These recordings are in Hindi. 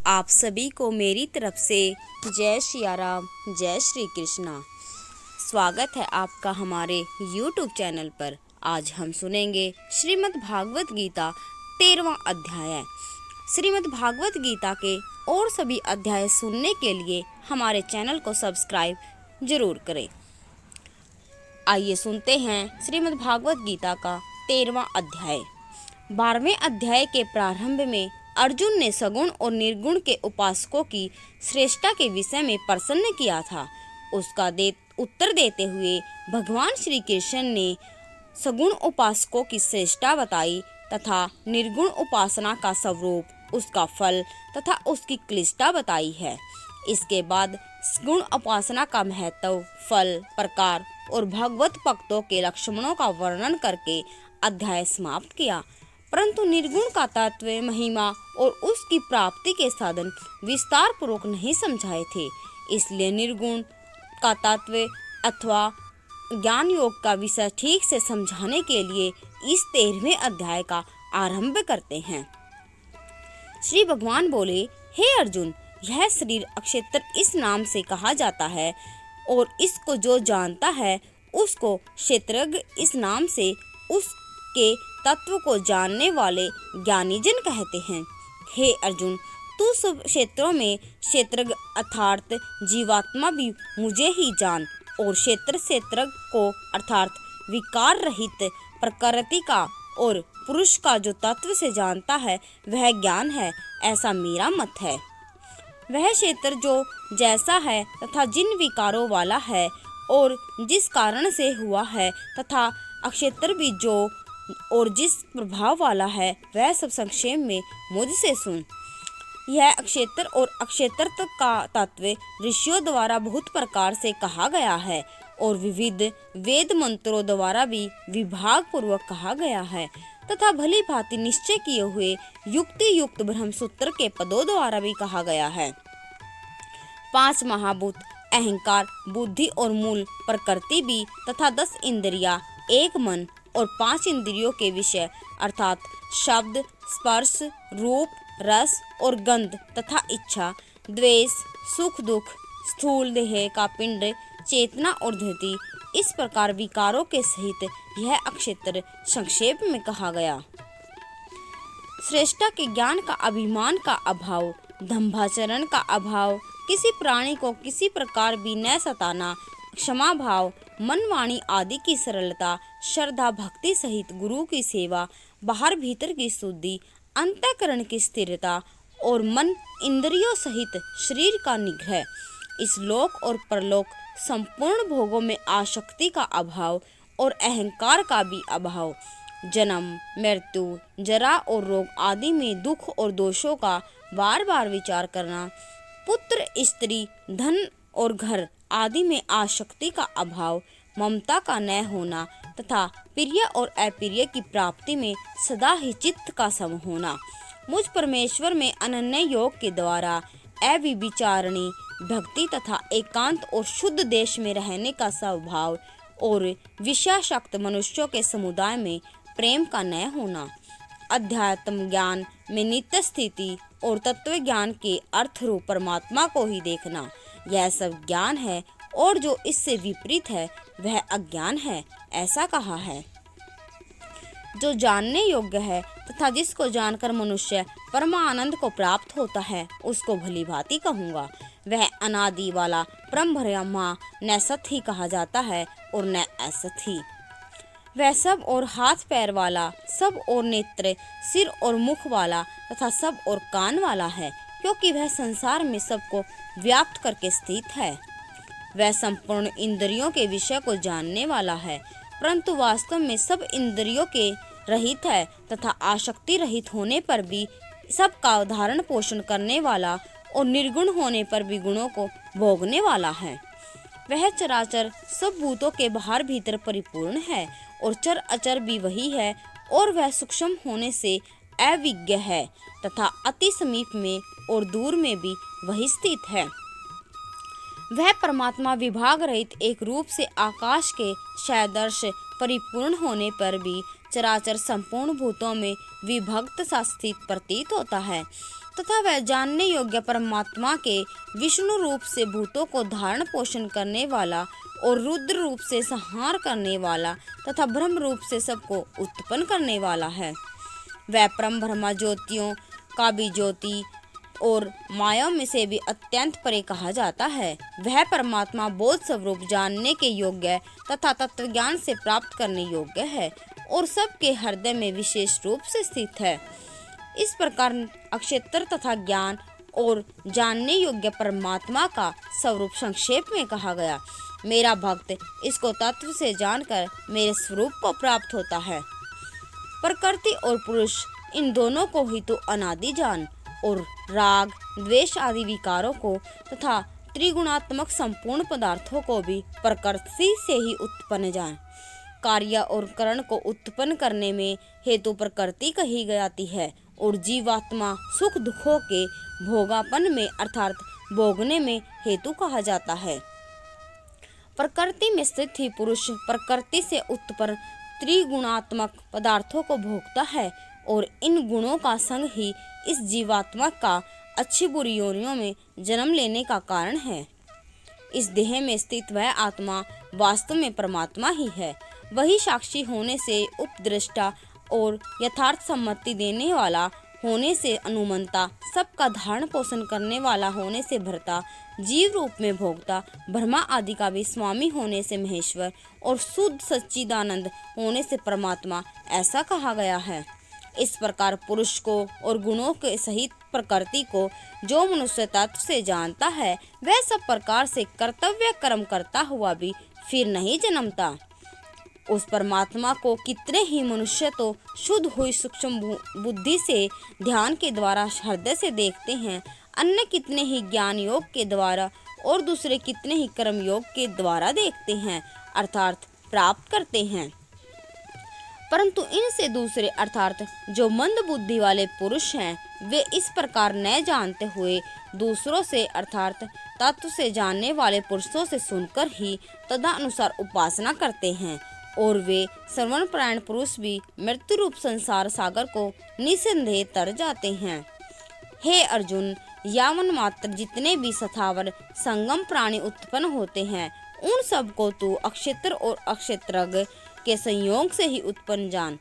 आप सभी को मेरी तरफ से जय सिया राम, जय श्री कृष्णा। स्वागत है आपका हमारे YouTube चैनल पर। आज हम सुनेंगे श्रीमद् भागवत गीता 13वां अध्याय। श्रीमद् भागवत गीता के और सभी अध्याय सुनने के लिए हमारे चैनल को सब्सक्राइब जरूर करें। आइए सुनते हैं श्रीमद् भागवत गीता का 13वां अध्याय। 12वें अध्याय के प्रारंभ में अर्जुन ने सगुण और निर्गुण के उपासकों की श्रेष्ठता के विषय में प्रश्न किया था। उसका उत्तर देते हुए भगवान श्री कृष्ण ने सगुण उपासकों की श्रेष्ठता बताई तथा निर्गुण उपासना का स्वरूप, उसका फल तथा उसकी क्लिष्टता बताई है। इसके बाद सगुण उपासना का महत्व, फल, प्रकार और भगवत भक्तों के लक्षणों का वर्णन करके अध्याय समाप्त किया। परंतु निर्गुण का तत्व, महिमा और उसकी प्राप्ति के साधन विस्तार पूर्वक नहीं समझाए थे। इसलिए निर्गुण का तत्व अथवा ज्ञान योग का विषय ठीक से समझाने के लिए इस 13वें अध्याय का आरंभ करते हैं। श्री भगवान बोले, हे अर्जुन, यह शरीर अक्षेत्र इस नाम से कहा जाता है और इसको जो जानता है उसको क्षेत्रज्ञ इस नाम से उसके तत्व को जानने वाले ज्ञानी जन कहते हैं। हे अर्जुन, तू सब क्षेत्रों में क्षेत्रज्ञ अर्थात जीवात्मा भी मुझे ही जान और क्षेत्रज्ञ को अर्थात विकार रहित प्रकृति का और पुरुष का जो तत्व से जानता है वह ज्ञान है, ऐसा मेरा मत है। वह क्षेत्र जो जैसा है तथा जिन विकारों वाला है और जिस कारण से हुआ है तथा अक्षेत्र भी जो और जिस प्रभाव वाला है वह सब संक्षेप में मुझसे सुन। यह अक्षेत्र और अक्षेत्र का तत्व ऋषियों द्वारा बहुत प्रकार से कहा गया है और विविध वेद मंत्रों द्वारा भी विभाग पूर्वक कहा गया है तथा भली भांति निश्चय किए हुए युक्ति युक्त ब्रह्मसूत्र के पदों द्वारा भी कहा गया है। 5 महाभूत, अहंकार, बुद्धि और मूल प्रकृति भी तथा 10 इंद्रियां, 1 मन और 5 इंद्रियों के विषय अर्थात शब्द, स्पर्श, रूप, रस और गंध तथा इच्छा, द्वेष, सुख दुख, स्थूल देह का पिंड, चेतना और धृति, इस प्रकार विकारों के सहित यह अक्षेत्र संक्षेप में कहा गया। श्रेष्ठता के ज्ञान का अभिमान का अभाव, दंभाचरण का अभाव, किसी प्राणी को किसी प्रकार भी न सताना, क्षमा भाव, मन वाणी आदि की सरलता, श्रद्धा भक्ति सहित गुरु की सेवा, बाहर भीतर की शुद्धि, अंतःकरण की स्थिरता और मन इंद्रियों सहित शरीर का निग्रह, इस लोक और परलोक संपूर्ण भोगों में आसक्ति का अभाव और अहंकार का भी अभाव, जन्म, मृत्यु, जरा और रोग आदि में दुख और दोषों का बार बार विचार करना, पुत्र, स्त्री, धन और घर आदि में आसक्ति का अभाव, ममता का न होना तथा प्रिय और अप्रिय की प्राप्ति में सदा ही चित्त का सम होना, मुझ परमेश्वर में अनन्य योग के द्वारा अविचारणी भक्ति तथा एकांत और शुद्ध देश में रहने का स्वभाव और विषयासक्त मनुष्यों के समुदाय में प्रेम का न होना, अध्यात्म ज्ञान में नित्य स्थिति और तत्व ज्ञान के अर्थ रूप परमात्मा को ही देखना, यह सब ज्ञान है और जो इससे विपरीत है वह अज्ञान है, ऐसा कहा है। जो जानने योग्य है तथा जिसको जानकर मनुष्य परमानंद को प्राप्त होता है उसको भली भांति कहूँगा। वह अनादि वाला परम ब्रह्मा न सत ही कहा जाता है और न असत ही। वह सब और हाथ पैर वाला, सब और नेत्र, सिर और मुख वाला तथा सब और कान वाला है, क्योंकि वह संसार में सबको व्याप्त करके स्थित है। वह संपूर्ण इंद्रियों के विषय को जानने वाला है, परंतु वास्तव में सब इंद्रियों के रहित है तथा आसक्ति रहित होने पर भी सबका धारण पोषण करने वाला और निर्गुण होने पर भी गुणों को भोगने वाला है। वह चराचर सब भूतों के बाहर भीतर परिपूर्ण है और चर अचर भी वही है और वह सूक्ष्म होने से अविज्ञ है तथा अति समीप में और दूर में भी वही स्थित है। वह परमात्मा विभाग रहित एक रूप से आकाश के सदृश परिपूर्ण होने पर भी चराचर संपूर्ण भूतों में विभक्त सा स्थित प्रतीत होता है। तथा वह जानने योग्य परमात्मा के विष्णु रूप से भूतों को धारण पोषण करने वाला और रुद्र रूप से संहार करने वाला तथा ब्रह्म रूप से सबको उत्पन्न करने वाला है। वह परम ब्रह्मा ज्योतियों का भी ज्योति और माया में से भी अत्यंत परे कहा जाता है। वह परमात्मा बोध स्वरूप जानने के योग्य तथा तत्व ज्ञान से प्राप्त करने योग्य है और सबके हृदय में विशेष रूप से स्थित है। इस प्रकार अक्षेत्र तथा ज्ञान और जानने योग्य परमात्मा का स्वरूप संक्षेप में कहा गया। मेरा भक्त इसको तत्व से जानकर मेरे स्वरूप को प्राप्त होता है। प्रकृति और पुरुष इन दोनों को ही तो अनादि जान और राग द्वेष आदि विकारों को तथा त्रिगुणात्मक संपूर्ण पदार्थों को भी प्रकृति से ही उत्पन्न जान। कार्य और करण को उत्पन्न करने में हेतु प्रकृति कही जाती है और जीवात्मा सुख दुखों के भोगापन में अर्थात भोगने में हेतु कहा जाता है। प्रकृति में स्थित ही पुरुष प्रकृति से उत्पन्न त्रिगुणात्मक पदार्थों को भोगता है और इन गुणों का संग ही इस जीवात्मा का अच्छी बुरी योनियों में जन्म लेने का कारण है। इस देह में स्थित वह आत्मा वास्तव में परमात्मा ही है। वही साक्षी होने से उपद्रष्टा और यथार्थ सम्मति देने वाला होने से अनुमंता, सबका धारण पोषण करने वाला होने से भर्ता, जीव रूप में भोगता, ब्रह्मा आदि का भी स्वामी होने से महेश्वर और शुद्ध सच्चिदानंद होने से परमात्मा ऐसा कहा गया है। इस प्रकार पुरुष को और गुणों के सहित प्रकृति को जो मनुष्य तत्व से जानता है वह सब प्रकार से कर्तव्य कर्म करता हुआ भी फिर नहीं जन्मता। उस परमात्मा को कितने ही मनुष्य तो शुद्ध हुई सूक्ष्म बुद्धि से ध्यान के द्वारा हृदय से देखते हैं, अन्य कितने ही ज्ञान योग के द्वारा और दूसरे कितने ही कर्म योग के द्वारा देखते हैं अर्थात प्राप्त करते हैं। परंतु इनसे दूसरे अर्थात जो मंद बुद्धि वाले पुरुष हैं वे इस प्रकार न जानते हुए दूसरों से अर्थात तत्व से जानने वाले पुरुषों से सुनकर ही तदनुसार उपासना करते हैं और वे श्रवण परायण पुरुष भी मृत्यु रूप संसार सागर को निसंदेह तर जाते हैं। हे अर्जुन, यावन मात्र जितने भी स्थावर संगम प्राणी उत्पन्न होते हैं उन सबको तू अक्षेत्र और अक्षेत्रज्ञ के संयोग से ही उत्पन्न जान।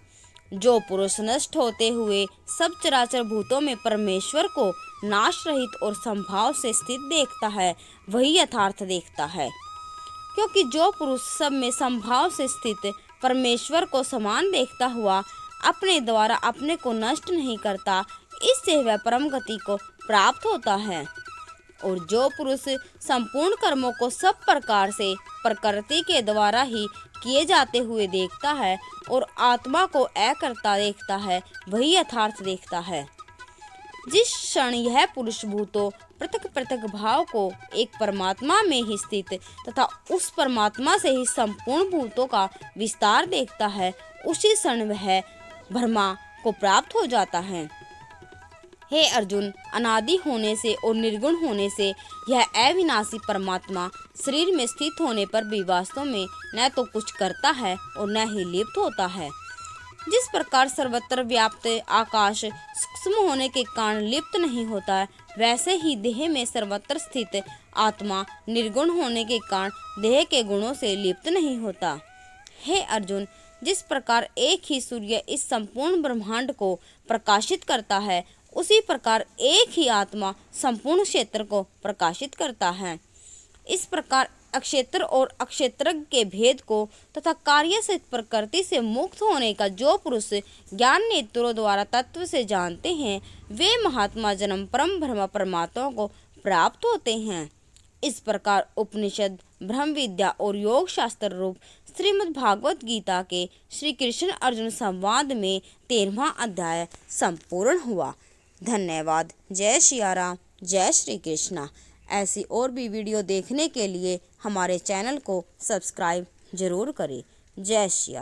जो पुरुष नष्ट होते हुए सब चराचर भूतों में परमेश्वर को नाश रहित और संभाव से स्थित देखता है वही यथार्थ देखता है, क्योंकि जो पुरुष सब में संभाव से स्थित परमेश्वर को समान देखता हुआ अपने द्वारा अपने को नष्ट नहीं करता, इससे वह परम गति को प्राप्त होता है। और जो पुरुष संपूर्ण कर्मों को सब प्रकार से प्रकृति के द्वारा ही किए जाते हुए देखता है और आत्मा को अकर्ता देखता है वही यथार्थ देखता है। जिस क्षण यह पुरुष भूतों पृथक पृथक भाव को एक परमात्मा में ही स्थित तथा उस परमात्मा से ही संपूर्ण भूतों का विस्तार देखता है, उसी क्षण वह ब्रह्मा को प्राप्त हो जाता है। हे अर्जुन, अनादि होने से और निर्गुण होने से यह अविनाशी परमात्मा शरीर में स्थित होने पर भी वास्तव में न तो कुछ करता है और न ही लिप्त होता है। जिस प्रकार सर्वत्र व्याप्त आकाश सूक्ष्म होने के कारण लिप्त नहीं होता है, वैसे ही देह में सर्वत्र स्थित आत्मा निर्गुण होने के कारण देह के गुणों से लिप्त नहीं होता। हे अर्जुन, जिस प्रकार एक ही सूर्य इस संपूर्ण ब्रह्मांड को प्रकाशित करता है, उसी प्रकार एक ही आत्मा संपूर्ण क्षेत्र को प्रकाशित करता है। इस प्रकार अक्षेत्र और अक्षेत्रज्ञ के भेद को तथा कार्य से प्रकृति से मुक्त होने का जो पुरुष ज्ञान नेत्रों द्वारा तत्व से जानते हैं, वे महात्मा जन्म परम ब्रह्म परमात्मा को प्राप्त होते हैं। इस प्रकार उपनिषद, ब्रह्म विद्या और योग शास्त्र रूप श्रीमद् भागवत गीता के श्री कृष्ण अर्जुन संवाद में 13वां अध्याय संपूर्ण हुआ। धन्यवाद। जय सिया राम, जय श्री कृष्णा। ऐसी और भी वीडियो देखने के लिए हमारे चैनल को सब्सक्राइब जरूर करें। जय सिया।